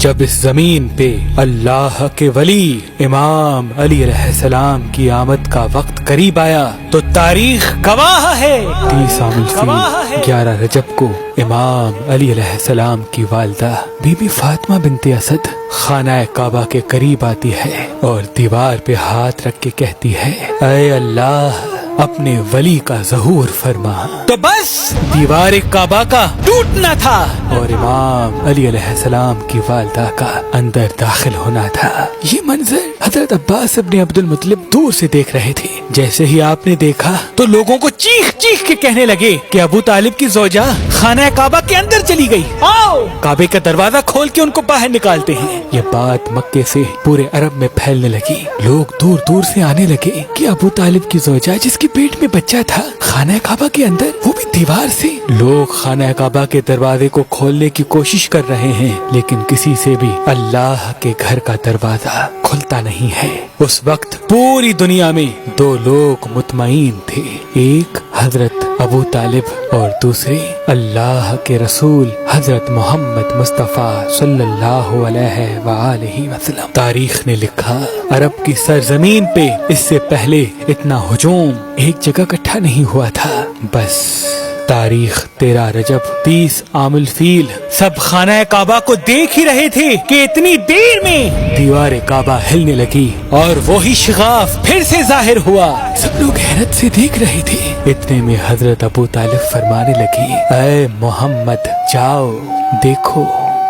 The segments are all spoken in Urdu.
جب اس زمین پہ اللہ کے ولی امام علی علیہ السلام کی آمد کا وقت قریب آیا تو تاریخ گواہ ہے 30 عام الفیل 11 رجب کو امام علی علیہ السلام کی والدہ بی بی فاطمہ بنت اسد خانہ کعبہ کے قریب آتی ہے اور دیوار پہ ہاتھ رکھ کے کہتی ہے اے اللہ اپنے ولی کا ظہور فرما۔ تو بس دیوار کعبہ کا ٹوٹنا تھا اور امام علی علیہ السلام کی والدہ کا اندر داخل ہونا تھا۔ یہ منظر حضرت عباس ابن عبد المطلب دور سے دیکھ رہے تھے۔ جیسے ہی آپ نے دیکھا تو لوگوں کو چیخ چیخ کے کہنے لگے کہ ابو طالب کی زوجہ خانہ کعبہ کے اندر چلی گئی، آؤ کعبے کا دروازہ کھول کے ان کو باہر نکالتے ہیں۔ یہ بات مکے سے پورے عرب میں پھیلنے لگی، لوگ دور دور سے آنے لگے کہ ابو طالب کی زوجہ جس کی پیٹ میں بچہ تھا خانہ کعبہ کے اندر، وہ بھی دیوار سے۔ لوگ خانہ کعبہ کے دروازے کو کھولنے کی کوشش کر رہے ہیں لیکن کسی سے بھی اللہ کے گھر کا دروازہ کھلتا نہیں ہے۔ اس وقت پوری دنیا میں 2 لوگ مطمئن تھے، ایک حضرت ابو طالب اور دوسرے اللہ کے رسول حضرت محمد مصطفیٰ صلی اللہ علیہ وآلہ وسلم۔ تاریخ نے لکھا عرب کی سرزمین پہ اس سے پہلے اتنا ہجوم ایک جگہ اکٹھا نہیں ہوا تھا۔ بس تاریخ 13 رجب 30 عام الفیل سب خانہ کعبہ کو دیکھ ہی رہے تھے کہ اتنی دیر میں دیوار کعبہ ہلنے لگی اور وہی شغاف پھر سے ظاہر ہوا۔ سب لوگ حیرت سے دیکھ رہے تھے۔ اتنے میں حضرت ابو طالب فرمانے لگی اے محمد جاؤ دیکھو۔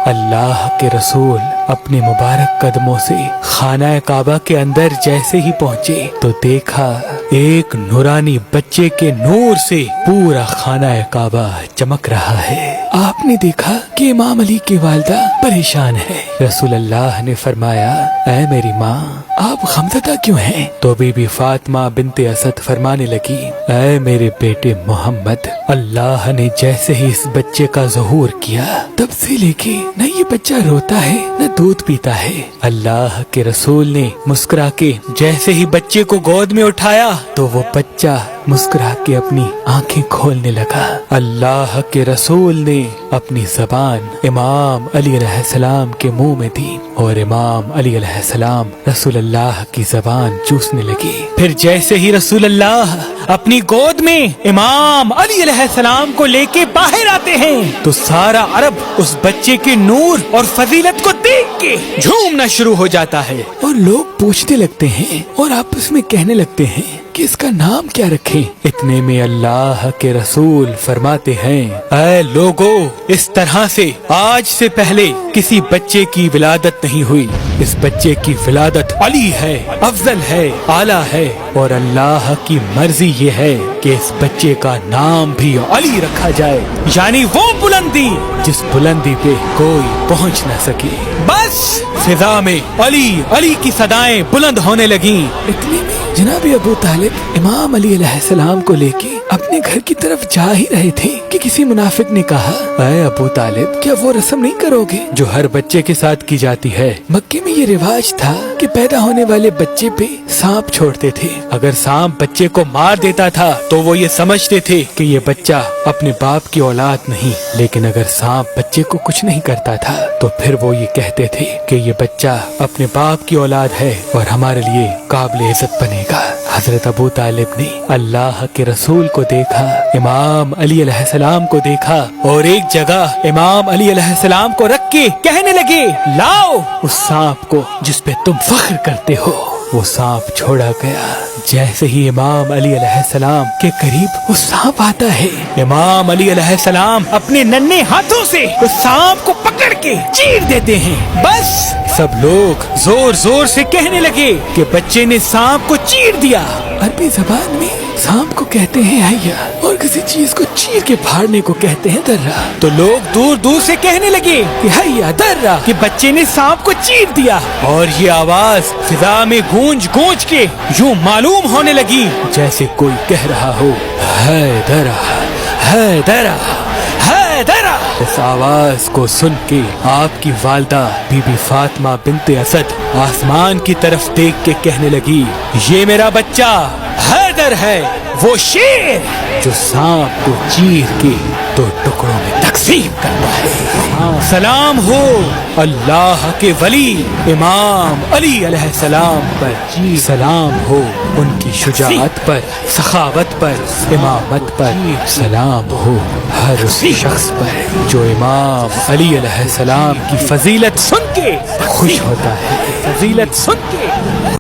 اللہ کے رسول اپنے مبارک قدموں سے خانہ کعبہ کے اندر جیسے ہی پہنچے تو دیکھا ایک نورانی بچے کے نور سے پورا خانہ کعبہ چمک رہا ہے۔ آپ نے دیکھا کہ امام علی کی والدہ پریشان ہے۔ رسول اللہ نے فرمایا اے میری ماں آپ غمزدہ کیوں ہیں؟ تو بی بی فاطمہ بنت اسد فرمانے لگی اے میرے بیٹے محمد، اللہ نے جیسے ہی اس بچے کا ظہور کیا تب سے لے کے نہ یہ بچہ روتا ہے نہ دودھ پیتا ہے۔ اللہ کے رسول نے مسکرا کے جیسے ہی بچے کو گود میں اٹھایا تو وہ بچہ مسکرا کے اپنی آنکھیں کھولنے لگا۔ اللہ کے رسول نے اپنی زبان امام علی علیہ السلام کے منہ میں دی اور امام علی علیہ السلام رسول اللہ کی زبان چوسنے لگی۔ پھر جیسے ہی رسول اللہ اپنی گود میں امام علی علیہ السلام کو لے کے باہر آتے ہیں تو سارا عرب اس بچے کے نور اور فضیلت کو دیکھ کے جھومنا شروع ہو جاتا ہے اور لوگ پوچھنے لگتے ہیں اور آپس میں کہنے لگتے ہیں کہ اس کا نام کیا رکھیں۔ اتنے میں اللہ کے رسول فرماتے ہیں اے لوگو، اس طرح سے آج سے پہلے کسی بچے کی ولادت نہیں ہوئی۔ اس بچے کی ولادت علی ہے، افضل ہے، اعلیٰ ہے اور اللہ کی مرضی یہ ہے کہ اس بچے کا نام بھی علی رکھا جائے، یعنی وہ بلندی جس بلندی پہ کوئی پہنچ نہ سکے۔ بس فضا میں علی علی کی صدائیں بلند ہونے لگیں۔ اتنے میں جناب ابو طالب امام علی علیہ السلام کو لے کے اپنے گھر کی طرف جا ہی رہے تھے کہ کسی منافق نے کہا اے ابو طالب کیا وہ رسم نہیں کرو گے جو ہر بچے کے ساتھ کی جاتی ہے؟ مکے میں یہ رواج تھا کہ پیدا ہونے والے بچے پہ سانپ چھوڑتے تھے، اگر سانپ بچے کو مار دیتا تھا تو وہ یہ سمجھتے تھے کہ یہ بچہ اپنے باپ کی اولاد نہیں، لیکن اگر سانپ بچے کو کچھ نہیں کرتا تھا تو پھر وہ یہ کہتے تھے کہ یہ بچہ اپنے باپ کی اولاد ہے اور ہمارے لیے قابل عزت بنے گا۔ حضرت ابو طالب نے اللہ کے رسول کو دیکھا، امام علی علیہ السلام کو دیکھا اور ایک جگہ امام علی علیہ السلام کو رکھ کے کہنے لگے لاؤ اس سانپ کو جس پہ تم فخر کرتے ہو۔ وہ سانپ چھوڑا گیا۔ جیسے ہی امام علی علیہ السلام کے قریب وہ سانپ آتا ہے، امام علی علیہ السلام اپنے ننھے ہاتھوں سے اس سانپ کو پکڑ کے چیر دیتے ہیں۔ بس سب لوگ زور زور سے کہنے لگے کہ بچے نے سانپ کو چیر دیا۔ عربی زبان میں سانپ کو کہتے ہیں حیا اور کسی چیز کو چیر کے پھاڑنے کو کہتے ہیں درہ۔ تو لوگ دور دور سے کہنے لگے کہ حیا درہ، کہ بچے نے سانپ کو چیر دیا، اور یہ آواز فضا میں گونج گونج کے یوں معلوم ہونے لگی جیسے کوئی کہہ رہا ہو ہے درہ ہے درہ ہے درہ۔ اس آواز کو سن کے آپ کی والدہ بی بی فاطمہ بنت اسد آسمان کی طرف دیکھ کے کہنے لگی یہ میرا بچہ حیدر ہے، وہ شیر جو سانپ کو چیر کے 2 ٹکڑوں میں تقسیم کرتا ہے۔ سلام ہو اللہ کے ولی امام علی علیہ السلام پر، سلام ہو ان کی شجاعت پر، سخاوت پر، امامت پر، سلام ہو ہر اس شخص پر جو امام علی علیہ السلام کی فضیلت سن کے خوش ہوتا ہے، فضیلت سن کے